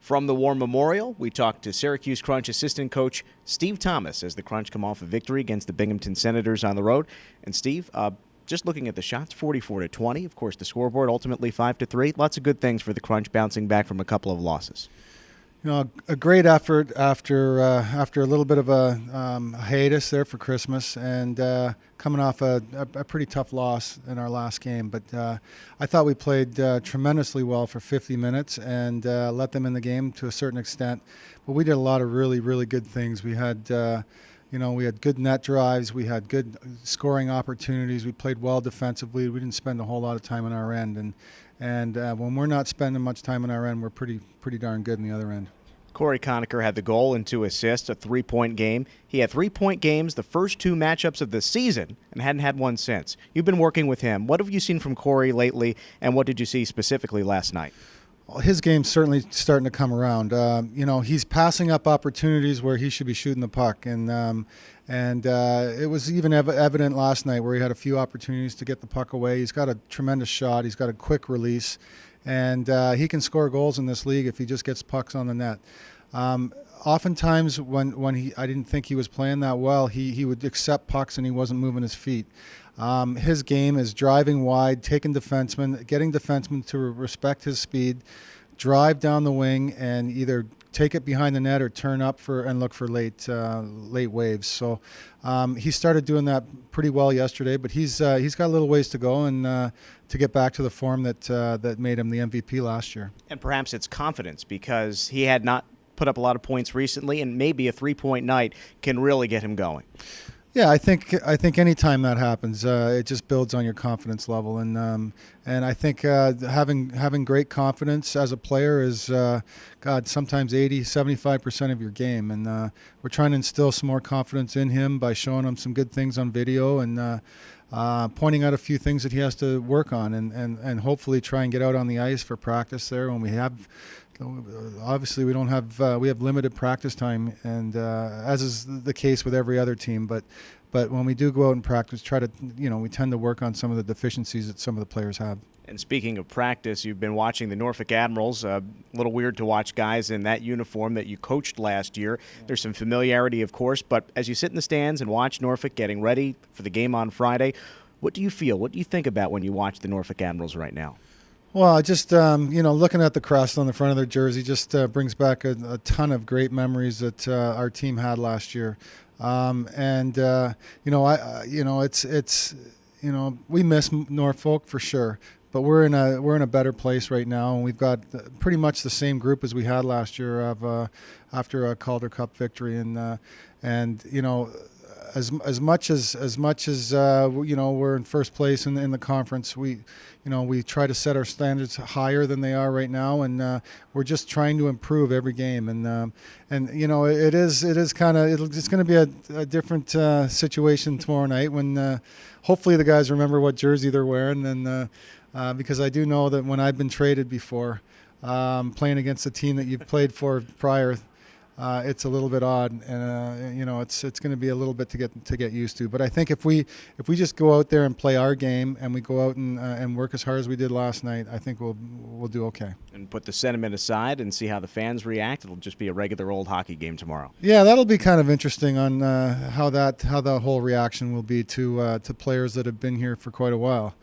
From the War Memorial, we talked to Syracuse Crunch assistant coach Steve Thomas as the Crunch come off a victory against the Binghamton Senators on the road. And Steve, just looking at the shots, 44-20. Of course, the scoreboard ultimately 5-3. Lots of good things for the Crunch bouncing back from a couple of losses. You know, a great effort after a little bit of a hiatus there for Christmas, and coming off a pretty tough loss in our last game. But I thought we played tremendously well for 50 minutes and let them in the game to a certain extent. But we did a lot of really, really good things. We had we had good net drives. We had good scoring opportunities. We played well defensively. We didn't spend a whole lot of time on our end, and when we're not spending much time on our end, we're pretty darn good on the other end. Corey Conacher had the goal and 2 assists, a 3-point game. He had 3-point games the first 2 matchups of the season and hadn't had one since. You've been working with him. What have you seen from Corey lately, and what did you see specifically last night? Well, his game's certainly starting to come around. He's passing up opportunities where he should be shooting the puck, and it was even evident last night where he had a few opportunities to get the puck away. He's got a tremendous shot. He's got a quick release, and he can score goals in this league if he just gets pucks on the net. Oftentimes when I didn't think he was playing that well, he would accept pucks and he wasn't moving his feet. His game is driving wide, taking defensemen, getting defensemen to respect his speed, drive down the wing, and either take it behind the net or turn up and look for late waves. So he started doing that pretty well yesterday, but he's got a little ways to go and to get back to the form that made him the MVP last year. And perhaps it's confidence, because he had not put up a lot of points recently, and maybe a 3-point night can really get him going. Yeah, I think any time that happens, it just builds on your confidence level, and I think having great confidence as a player is sometimes 80-75% of your game, and we're trying to instill some more confidence in him by showing him some good things on video and pointing out a few things that he has to work on, and hopefully try and get out on the ice for practice there when we have. Obviously, we have limited practice time, and as is the case with every other team. But when we do go out and practice, we tend to work on some of the deficiencies that some of the players have. And speaking of practice, you've been watching the Norfolk Admirals. A little weird to watch guys in that uniform that you coached last year. There's some familiarity, of course, but as you sit in the stands and watch Norfolk getting ready for the game on Friday, what do you feel? What do you think about when you watch the Norfolk Admirals right now? Well, just looking at the crest on the front of their jersey just brings back a ton of great memories that our team had last year, we miss Norfolk for sure, but we're in a better place right now, and we've got pretty much the same group as we had last year after a Calder Cup victory, As much as we're in first place in the conference, we try to set our standards higher than they are right now, and we're just trying to improve every game. It's going to be a different situation tomorrow night when hopefully the guys remember what jersey they're wearing, and because I do know that when I've been traded before, playing against a team that you've played for prior. It's a little bit odd, and it's going to be a little bit to get used to. But I think if we just go out there and play our game, and we go out and work as hard as we did last night, I think we'll do okay. And put the sentiment aside and see how the fans react. It'll just be a regular old hockey game tomorrow. Yeah, that'll be kind of interesting on how that whole reaction will be to players that have been here for quite a while.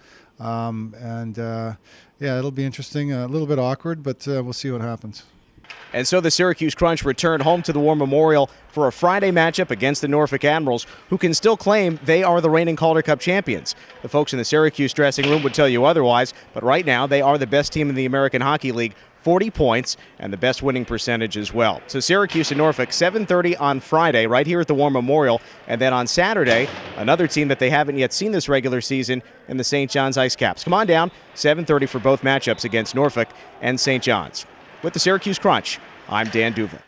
It'll be interesting. A little bit awkward, but we'll see what happens. And so the Syracuse Crunch returned home to the War Memorial for a Friday matchup against the Norfolk Admirals, who can still claim they are the reigning Calder Cup champions. The folks in the Syracuse dressing room would tell you otherwise, but right now they are the best team in the American Hockey League, 40 points, and the best winning percentage as well. So Syracuse and Norfolk, 7:30 on Friday, right here at the War Memorial. And then on Saturday, another team that they haven't yet seen this regular season in the St. John's Ice Caps. Come on down, 7:30 for both matchups against Norfolk and St. John's. With the Syracuse Crunch, I'm Dan Duvall.